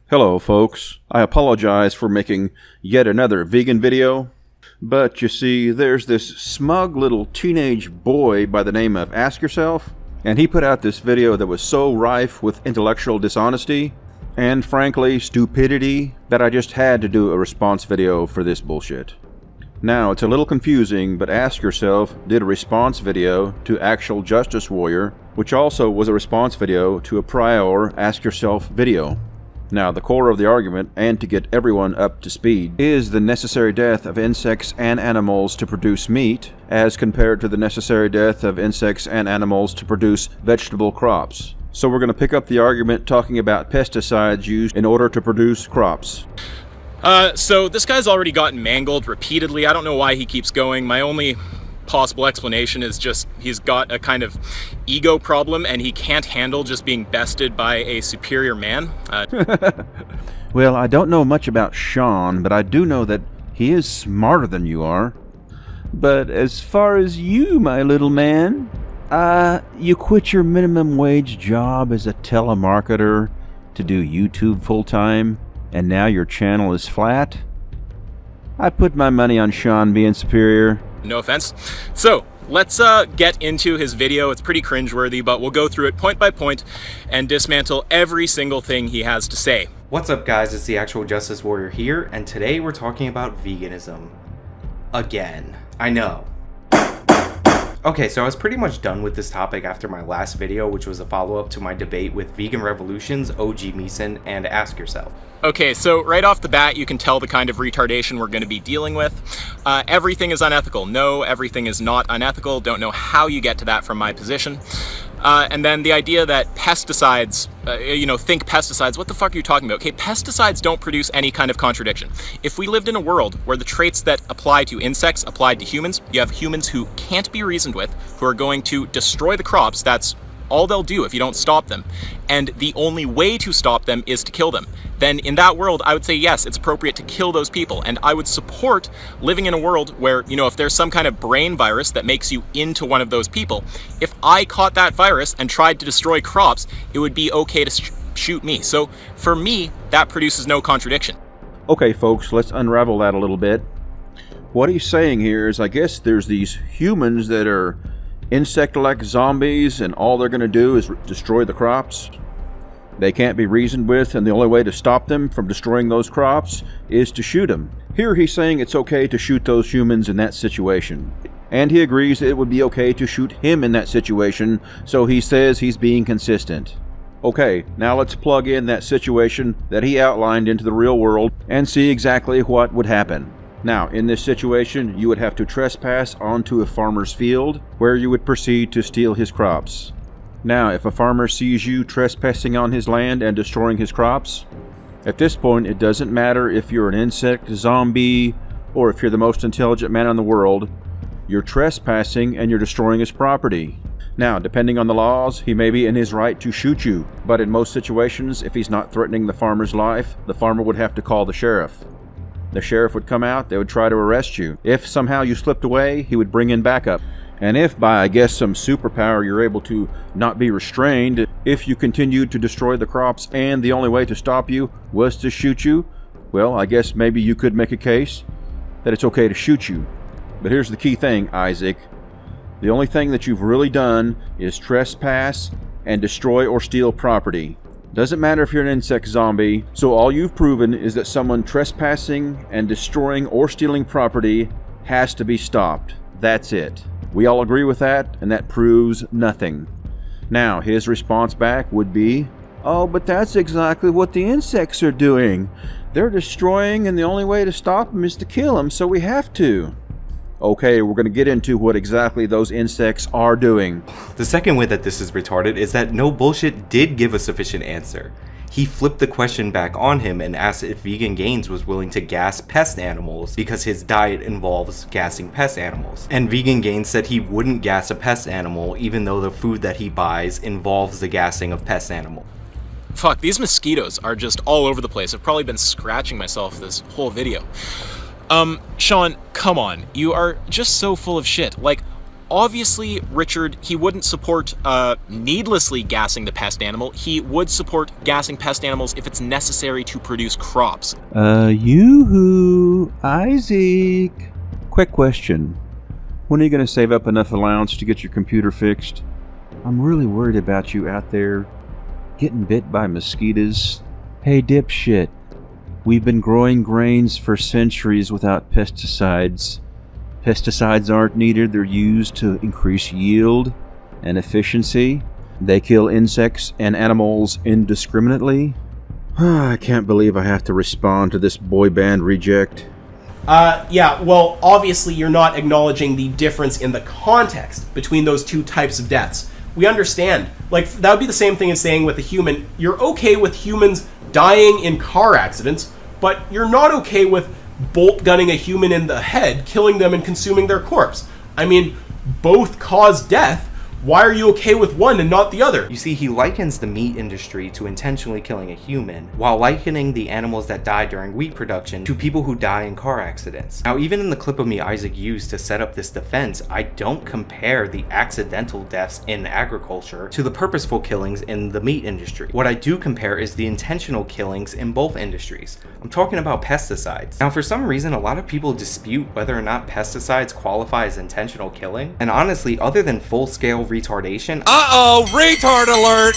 Hello folks, I apologize for making yet another vegan video, but you see there's this smug little teenage boy by the name of Ask Yourself, and he put out this video that was so rife with intellectual dishonesty and frankly stupidity that I just had to do a response video for this bullshit. Now it's a little confusing, but Ask Yourself did a response video to Actual Justice Warrior, which also was a response video to a prior Ask Yourself video. Now, the core of the argument, and to get everyone up to speed, is the necessary death of insects and animals to produce meat, as compared to the necessary death of insects and animals to produce vegetable crops. So we're going to pick up the argument talking about pesticides used in order to produce crops. So this guy's already gotten mangled repeatedly. I don't know why he keeps going. My only possible explanation is just he's got a kind of ego problem and he can't handle just being bested by a superior man. Well, I don't know much about Sean, but I do know that he is smarter than you are. But as far as you, my little man, you quit your minimum wage job as a telemarketer to do YouTube full-time, and now your channel is flat? I put my money on Sean being superior. No offense. So let's get into his video. It's pretty cringeworthy, but we'll go through it point by point and dismantle every single thing he has to say. What's up guys, it's the Actual Justice Warrior here, and today we're talking about veganism. Again. I know. Okay, so I was pretty much done with this topic after my last video, which was a follow-up to my debate with Vegan Revolution's OG Meeson and Ask Yourself. Okay, so right off the bat, you can tell the kind of retardation we're going to be dealing with. Everything is unethical. No, everything is not unethical. Don't know how you get to that from my position. And then the idea that pesticides, think pesticides, what the fuck are you talking about? Okay, pesticides don't produce any kind of contradiction. If we lived in a world where the traits that apply to insects applied to humans, you have humans who can't be reasoned with, who are going to destroy the crops, that's all they'll do if you don't stop them. And the only way to stop them is to kill them. Then in that world, I would say, yes, it's appropriate to kill those people. And I would support living in a world where, if there's some kind of brain virus that makes you into one of those people, if I caught that virus and tried to destroy crops, it would be okay to shoot me. So for me, that produces no contradiction. Okay, folks, let's unravel that a little bit. What he's saying here is, I guess there's these humans that are insect-like zombies, and all they're going to do is destroy the crops. They can't be reasoned with, and the only way to stop them from destroying those crops is to shoot them. Here he's saying it's okay to shoot those humans in that situation. And he agrees that it would be okay to shoot him in that situation, so he says he's being consistent. Okay, now let's plug in that situation that he outlined into the real world and see exactly what would happen. Now, in this situation, you would have to trespass onto a farmer's field, where you would proceed to steal his crops. Now, if a farmer sees you trespassing on his land and destroying his crops, at this point it doesn't matter if you're an insect zombie or if you're the most intelligent man in the world, you're trespassing and you're destroying his property. Now, depending on the laws, he may be in his right to shoot you, but in most situations, if he's not threatening the farmer's life, the farmer would have to call the sheriff. The sheriff would come out, they would try to arrest you. If somehow you slipped away, he would bring in backup. And if by, I guess, some superpower you're able to not be restrained, if you continued to destroy the crops and the only way to stop you was to shoot you, well, I guess maybe you could make a case that it's okay to shoot you. But here's the key thing, Isaac. The only thing that you've really done is trespass and destroy or steal property. Doesn't matter if you're an insect zombie, so all you've proven is that someone trespassing and destroying or stealing property has to be stopped. That's it. We all agree with that, and that proves nothing. Now, his response back would be, oh, but that's exactly what the insects are doing. They're destroying, and the only way to stop them is to kill them, so we have to. Okay, we're going to get into what exactly those insects are doing. The second way that this is retarded is that No Bullshit did give a sufficient answer. He flipped the question back on him and asked if Vegan Gains was willing to gas pest animals because his diet involves gassing pest animals. And Vegan Gains said he wouldn't gas a pest animal even though the food that he buys involves the gassing of pest animals. Fuck, these mosquitoes are just all over the place. I've probably been scratching myself this whole video. Sean, come on. You are just so full of shit. Like, obviously, Richard, he wouldn't support needlessly gassing the pest animal. He would support gassing pest animals if it's necessary to produce crops. Yoo-hoo, Isaac. Quick question. When are you going to save up enough allowance to get your computer fixed? I'm really worried about you out there getting bit by mosquitoes. Hey, dipshit. We've been growing grains for centuries without pesticides. Pesticides aren't needed. They're used to increase yield and efficiency. They kill insects and animals indiscriminately. I can't believe I have to respond to this boy band reject. Yeah, well, obviously you're not acknowledging the difference in the context between those two types of deaths. We understand. Like, that would be the same thing as saying with a human, you're okay with humans dying in car accidents, but you're not okay with bolt gunning a human in the head, killing them and consuming their corpse. I mean, both cause death. Why are you okay with one and not the other? You see, he likens the meat industry to intentionally killing a human, while likening the animals that die during wheat production to people who die in car accidents. Now, even in the clip of me Isaac used to set up this defense, I don't compare the accidental deaths in agriculture to the purposeful killings in the meat industry. What I do compare is the intentional killings in both industries. I'm talking about pesticides. Now, for some reason, a lot of people dispute whether or not pesticides qualify as intentional killing, and honestly, other than full-scale retardation. Retard alert!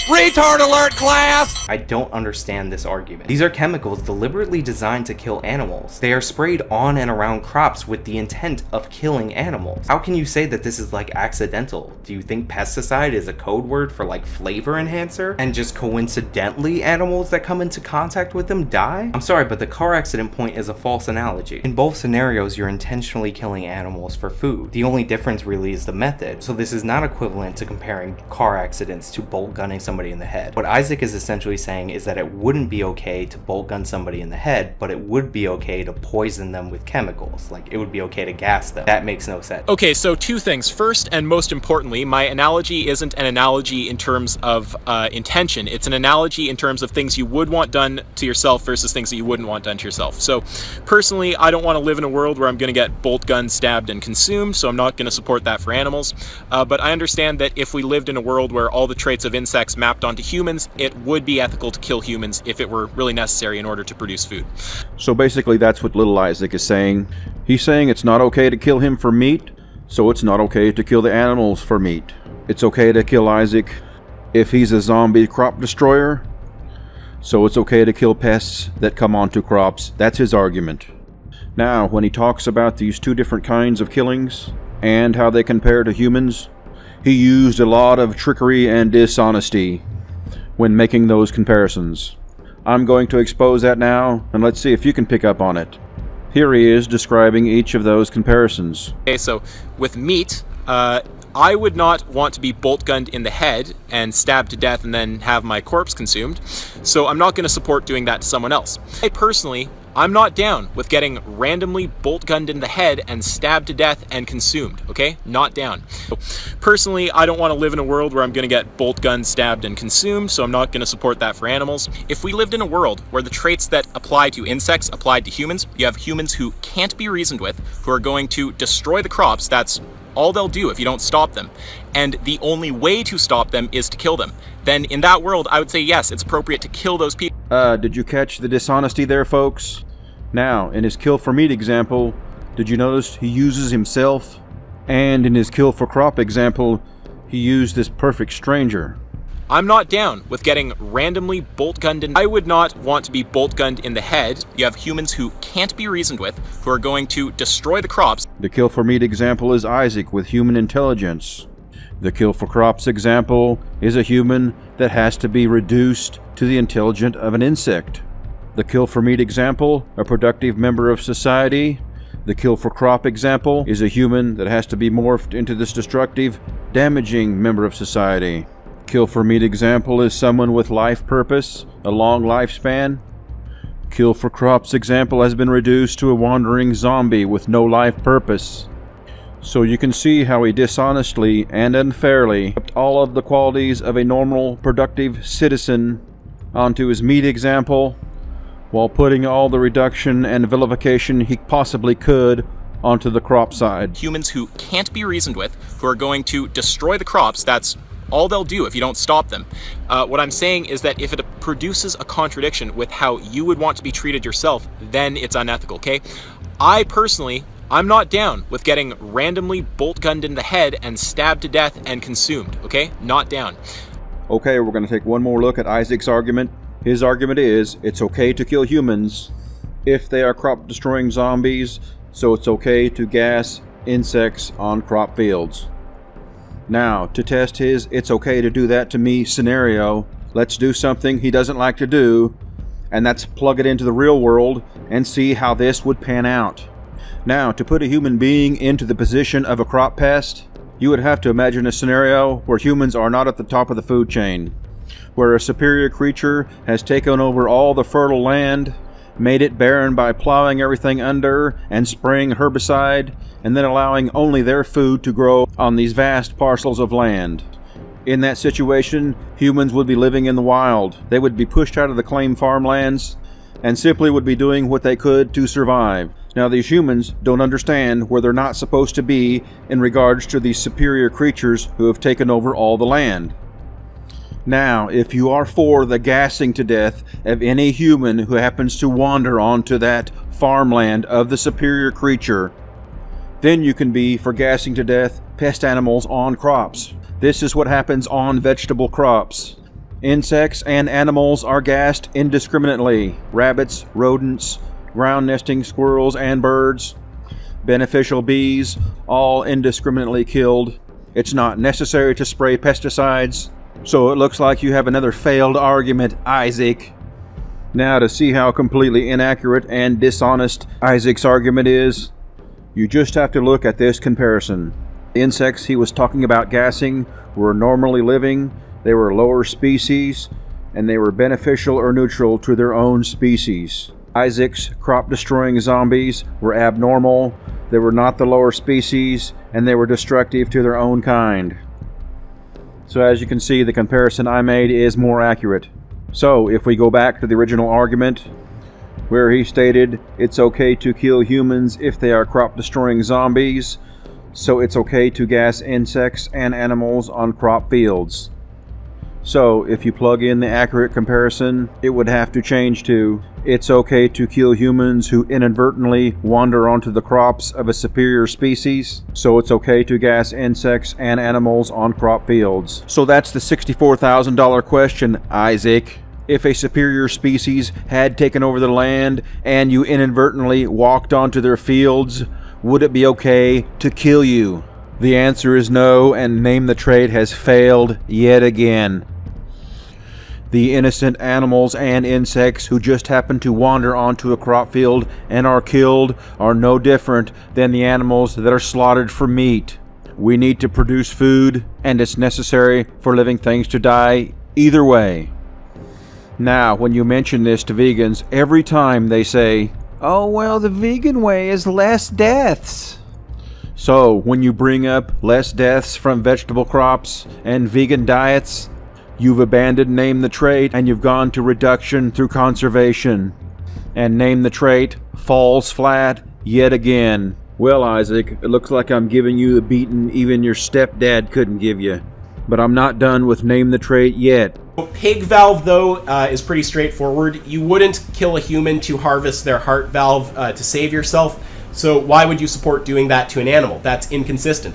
Retard alert, class! I don't understand this argument. These are chemicals deliberately designed to kill animals. They are sprayed on and around crops with the intent of killing animals. How can you say that this is like accidental? Do you think pesticide is a code word for like flavor enhancer? And just coincidentally animals that come into contact with them die? I'm sorry, but the car accident point is a false analogy. In both scenarios, you're intentionally killing animals for food. The only difference really is the method. So this is not equivalent to comparing car accidents to bolt gunning somebody in the head. What Isaac is essentially saying is that it wouldn't be okay to bolt gun somebody in the head, but it would be okay to poison them with chemicals. Like, it would be okay to gas them. That makes no sense. Okay, so two things. First, and most importantly, my analogy isn't an analogy in terms of intention. It's an analogy in terms of things you would want done to yourself versus things that you wouldn't want done to yourself. So, personally, I don't want to live in a world where I'm going to get bolt gunned, stabbed, and consumed, so I'm not going to support that for animals. But I understand that if we lived in a world where all the traits of insects mapped onto humans, it would be ethical to kill humans if it were really necessary in order to produce food. So basically that's what little Isaac is saying. He's saying it's not okay to kill him for meat, so it's not okay to kill the animals for meat. It's okay to kill Isaac if he's a zombie crop destroyer, so it's okay to kill pests that come onto crops. That's his argument. Now, when he talks about these two different kinds of killings and how they compare to humans, he used a lot of trickery and dishonesty when making those comparisons. I'm going to expose that now, and let's see if you can pick up on it. Here he is describing each of those comparisons. Okay, so with meat, I would not want to be bolt gunned in the head and stabbed to death and then have my corpse consumed, so I'm not going to support doing that to someone else. I'm not down with getting randomly bolt gunned in the head and stabbed to death and consumed, okay? Not down. So, personally, I don't want to live in a world where I'm going to get bolt gunned, stabbed, and consumed, so I'm not going to support that for animals. If we lived in a world where the traits that apply to insects applied to humans, you have humans who can't be reasoned with, who are going to destroy the crops. That's all they'll do if you don't stop them. And the only way to stop them is to kill them. Then in that world, I would say yes, it's appropriate to kill those people. Did you catch the dishonesty there, folks? Now, in his kill for meat example, did you notice he uses himself? And in his kill for crop example, he used this perfect stranger. I'm not down with getting randomly bolt gunned in. I would not want to be bolt gunned in the head. You have humans who can't be reasoned with, who are going to destroy the crops. The kill for meat example is Isaac with human intelligence. The kill for crops example is a human that has to be reduced to the intelligence of an insect. The kill for meat example, a productive member of society. The kill for crop example is a human that has to be morphed into this destructive, damaging member of society. Kill for meat example is someone with life purpose, a long lifespan. Kill for crops example has been reduced to a wandering zombie with no life purpose. So you can see how he dishonestly and unfairly kept all of the qualities of a normal, productive citizen onto his meat example, while putting all the reduction and vilification he possibly could onto the crop side. Humans who can't be reasoned with, who are going to destroy the crops. That's all they'll do if you don't stop them. What I'm saying is that if it produces a contradiction with how you would want to be treated yourself, then it's unethical, okay? I'm not down with getting randomly bolt gunned in the head and stabbed to death and consumed, okay? Not down. Okay, we're going to take one more look at Isaac's argument. His argument is it's okay to kill humans if they are crop-destroying zombies, so it's okay to gas insects on crop fields. Now, to test his "it's okay to do that to me" scenario, let's do something he doesn't like to do, and that's plug it into the real world and see how this would pan out. Now, to put a human being into the position of a crop pest, you would have to imagine a scenario where humans are not at the top of the food chain, where a superior creature has taken over all the fertile land, made it barren by plowing everything under and spraying herbicide, and then allowing only their food to grow on these vast parcels of land. In that situation, humans would be living in the wild. They would be pushed out of the claimed farmlands and simply would be doing what they could to survive. Now, these humans don't understand where they're not supposed to be in regards to these superior creatures who have taken over all the land. Now, if you are for the gassing to death of any human who happens to wander onto that farmland of the superior creature, then you can be for gassing to death pest animals on crops. This is what happens on vegetable crops. Insects and animals are gassed indiscriminately. Rabbits, rodents, ground nesting squirrels and birds, beneficial bees, all indiscriminately killed. It's not necessary to spray pesticides. So it looks like you have another failed argument, Isaac. Now, to see how completely inaccurate and dishonest Isaac's argument is, you just have to look at this comparison. The insects he was talking about gassing were normally living, they were lower species, and they were beneficial or neutral to their own species. Isaac's crop-destroying zombies were abnormal, they were not the lower species, and they were destructive to their own kind. So as you can see, the comparison I made is more accurate. So if we go back to the original argument, where he stated it's okay to kill humans if they are crop-destroying zombies, so it's okay to gas insects and animals on crop fields. So if you plug in the accurate comparison, it would have to change to it's okay to kill humans who inadvertently wander onto the crops of a superior species, so it's okay to gas insects and animals on crop fields. So that's the $64,000 question, Isaac. If a superior species had taken over the land and you inadvertently walked onto their fields, would it be okay to kill you? The answer is no, and Name the Trade has failed yet again. The innocent animals and insects who just happen to wander onto a crop field and are killed are no different than the animals that are slaughtered for meat. We need to produce food, and it's necessary for living things to die either way. Now, when you mention this to vegans, every time they say, "Oh, well, the vegan way is less deaths." So, when you bring up less deaths from vegetable crops and vegan diets, you've abandoned Name the Trade and you've gone to reduction through conservation. And Name the Trade falls flat yet again. Well, Isaac, it looks like I'm giving you the beating even your stepdad couldn't give you. But I'm not done with Name the Trade yet. Pig valve, though, is pretty straightforward. You wouldn't kill a human to harvest their heart valve to save yourself, so why would you support doing that to an animal? That's inconsistent.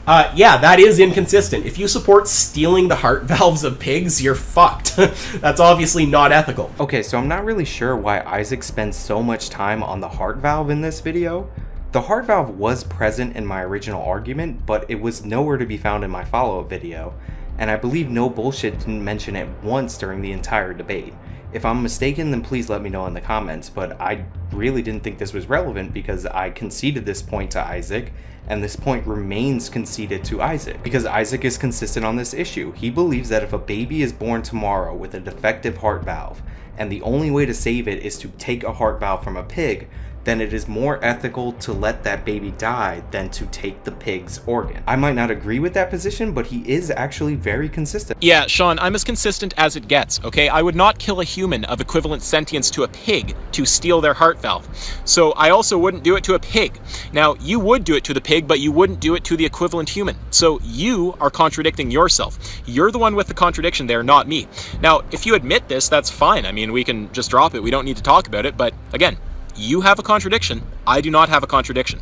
Yeah, that is inconsistent. If you support stealing the heart valves of pigs, you're fucked. That's obviously not ethical. Okay, so I'm not really sure why Isaac spends so much time on the heart valve in this video. The heart valve was present in my original argument, but it was nowhere to be found in my follow-up video, and I believe No Bullshit didn't mention it once during the entire debate. If I'm mistaken, then please let me know in the comments, but I really didn't think this was relevant because I conceded this point to Isaac, and this point remains conceded to Isaac, because Isaac is consistent on this issue. He believes that if a baby is born tomorrow with a defective heart valve, and the only way to save it is to take a heart valve from a pig, then it is more ethical to let that baby die than to take the pig's organ. I might not agree with that position, but he is actually very consistent. Yeah, Sean, I'm as consistent as it gets, okay? I would not kill a human of equivalent sentience to a pig to steal their heart valve. So I also wouldn't do it to a pig. Now, you would do it to the pig, but you wouldn't do it to the equivalent human. So you are contradicting yourself. You're the one with the contradiction there, not me. Now, if you admit this, that's fine. I mean, we can just drop it. We don't need to talk about it. But again, you have a contradiction. I do not have a contradiction.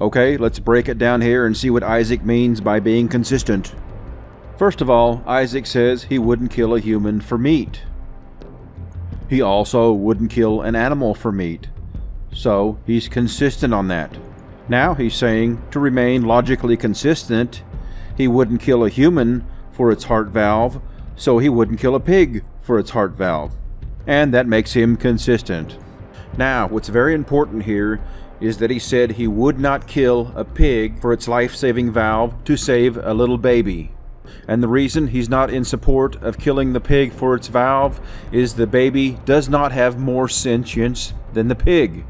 Okay, let's break it down here and see what Isaac means by being consistent. First of all, Isaac says he wouldn't kill a human for meat. He also wouldn't kill an animal for meat. So he's consistent on that. Now he's saying, to remain logically consistent, he wouldn't kill a human for its heart valve, so he wouldn't kill a pig for its heart valve. And that makes him consistent. Now, what's very important here is that he said he would not kill a pig for its life-saving valve to save a little baby. And the reason he's not in support of killing the pig for its valve is the baby does not have more sentience than the pig.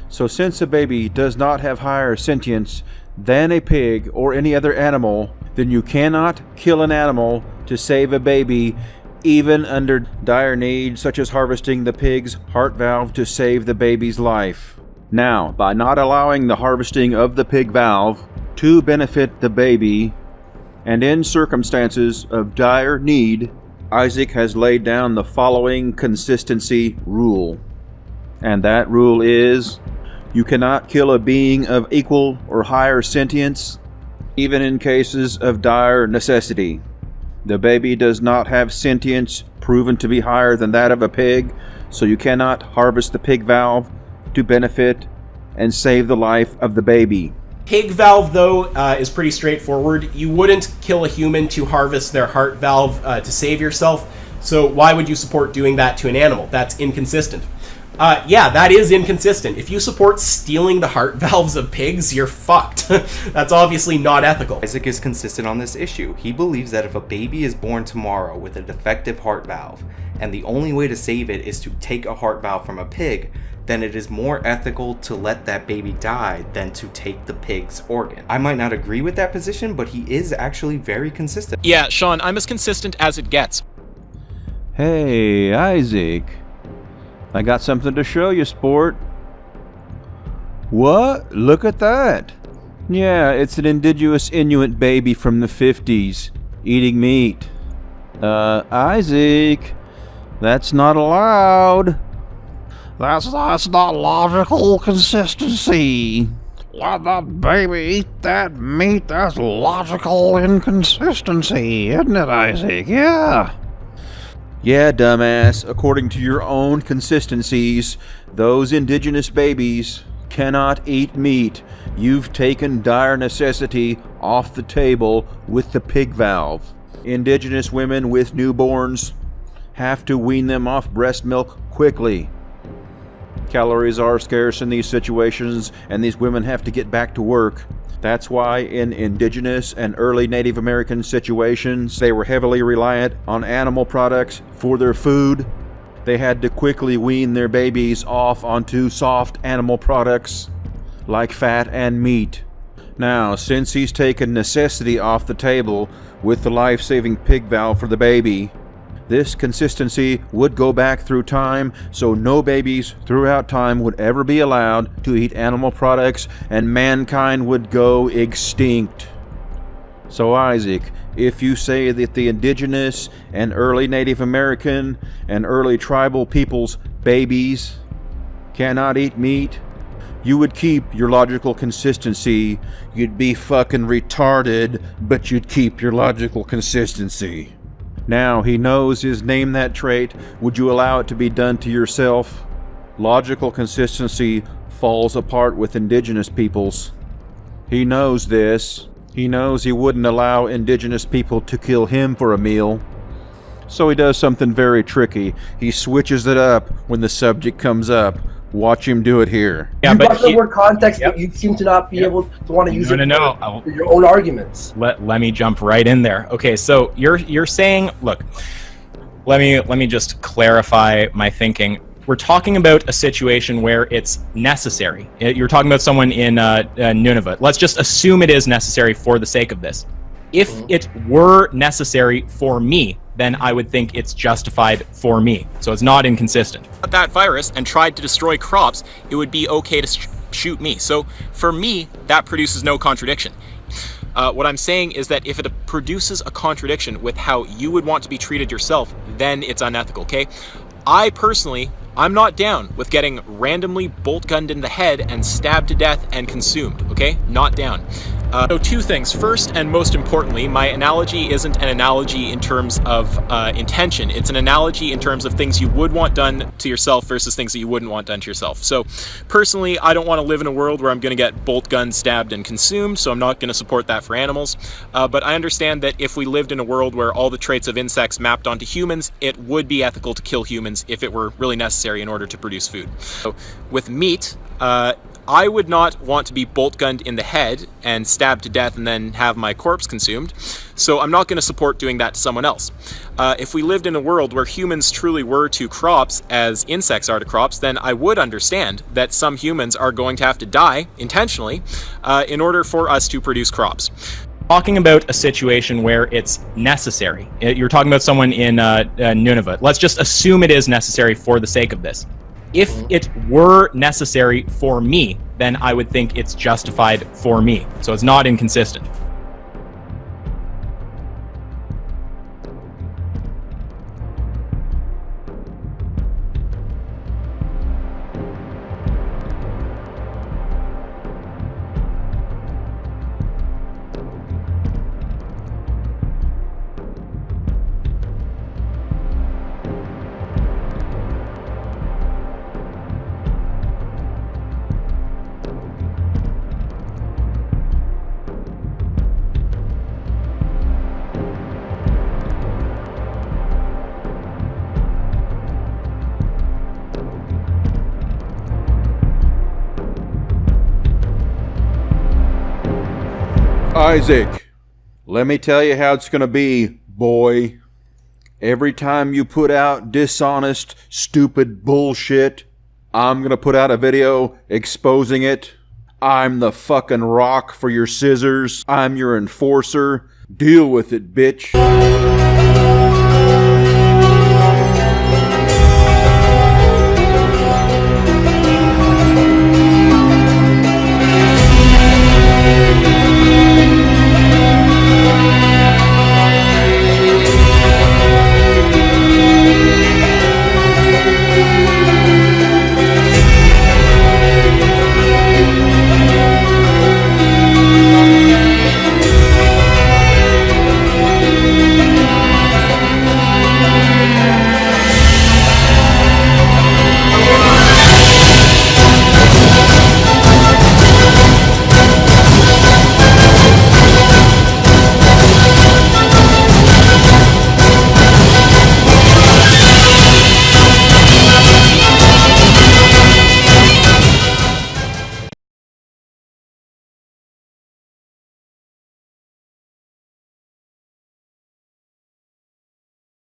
So since a baby does not have higher sentience than a pig or any other animal, then you cannot kill an animal to save a baby, even under dire need, such as harvesting the pig's heart valve to save the baby's life. Now, by not allowing the harvesting of the pig valve to benefit the baby, and in circumstances of dire need, Isaac has laid down the following consistency rule. And that rule is, you cannot kill a being of equal or higher sentience, even in cases of dire necessity. The baby does not have sentience proven to be higher than that of a pig, so you cannot harvest the pig valve to benefit and save the life of the baby. Pig valve, though, is pretty straightforward. You wouldn't kill a human to harvest their heart valve to save yourself, so why would you support doing that to an animal? That's inconsistent. Yeah, that is inconsistent. If you support stealing the heart valves of pigs, you're fucked. That's obviously not ethical. Isaac is consistent on this issue. He believes that if a baby is born tomorrow with a defective heart valve, and the only way to save it is to take a heart valve from a pig, then it is more ethical to let that baby die than to take the pig's organ. I might not agree with that position, but he is actually very consistent. Yeah, Sean, I'm as consistent as it gets. Hey, Isaac. I got something to show you, sport. What? Look at that. Yeah, it's an indigenous Inuit baby from the 50s, eating meat. Isaac, that's not allowed. That's not logical consistency. Let that baby eat that meat. That's logical inconsistency, isn't it, Isaac? Yeah. Yeah, dumbass. According to your own consistencies, those indigenous babies cannot eat meat. You've taken dire necessity off the table with the pig valve. Indigenous women with newborns have to wean them off breast milk quickly. Calories are scarce in these situations, and these women have to get back to work. That's why in indigenous and early Native American situations, they were heavily reliant on animal products for their food. They had to quickly wean their babies off onto soft animal products like fat and meat. Now, since he's taken necessity off the table with the life-saving pig valve for the baby, this consistency would go back through time, so no babies throughout time would ever be allowed to eat animal products, and mankind would go extinct. So Isaac, if you say that the indigenous and early Native American and early tribal people's babies cannot eat meat, you would keep your logical consistency. You'd be fucking retarded, but you'd keep your logical consistency. Now, he knows his name that trait. Would you allow it to be done to yourself? Logical consistency falls apart with indigenous peoples. He knows this. He knows he wouldn't allow indigenous people to kill him for a meal. So he does something very tricky. He switches it up when the subject comes up. Watch him do it here. Yeah, you but brought the word context, but you seem to not be able to want to use it for your own arguments. Let me jump right in there. Okay, so you're saying, look, let me just clarify my thinking. We're talking about a situation where it's necessary. You're talking about someone in Nunavut. Let's just assume it is necessary for the sake of this. If it were necessary for me, then I would think it's justified for me. So it's not inconsistent. That virus and tried to destroy crops, it would be okay to shoot me. So for me, that produces no contradiction. What I'm saying is that if it produces a contradiction with how you would want to be treated yourself, then it's unethical, okay? I'm not down with getting randomly bolt gunned in the head and stabbed to death and consumed, okay? Not down. So two things. First, and most importantly, my analogy isn't an analogy in terms of intention. It's an analogy in terms of things you would want done to yourself versus things that you wouldn't want done to yourself. So personally, I don't want to live in a world where I'm going to get bolt gunned, stabbed, and consumed, so I'm not going to support that for animals. But I understand that if we lived in a world where all the traits of insects mapped onto humans, it would be ethical to kill humans if it were really necessary in order to produce food. So with meat, I would not want to be bolt gunned in the head and stabbed to death and then have my corpse consumed, so I'm not going to support doing that to someone else. If we lived in a world where humans truly were to crops as insects are to crops, then I would understand that some humans are going to have to die intentionally in order for us to produce crops. Talking about a situation where it's necessary. You're talking about someone in Nunavut. Let's just assume it is necessary for the sake of this. If it were necessary for me, then I would think it's justified for me. So it's not inconsistent. Isaac, let me tell you how it's going to be, boy. Every time you put out dishonest, stupid bullshit, I'm going to put out a video exposing it. I'm the fucking rock for your scissors. I'm your enforcer. Deal with it, bitch.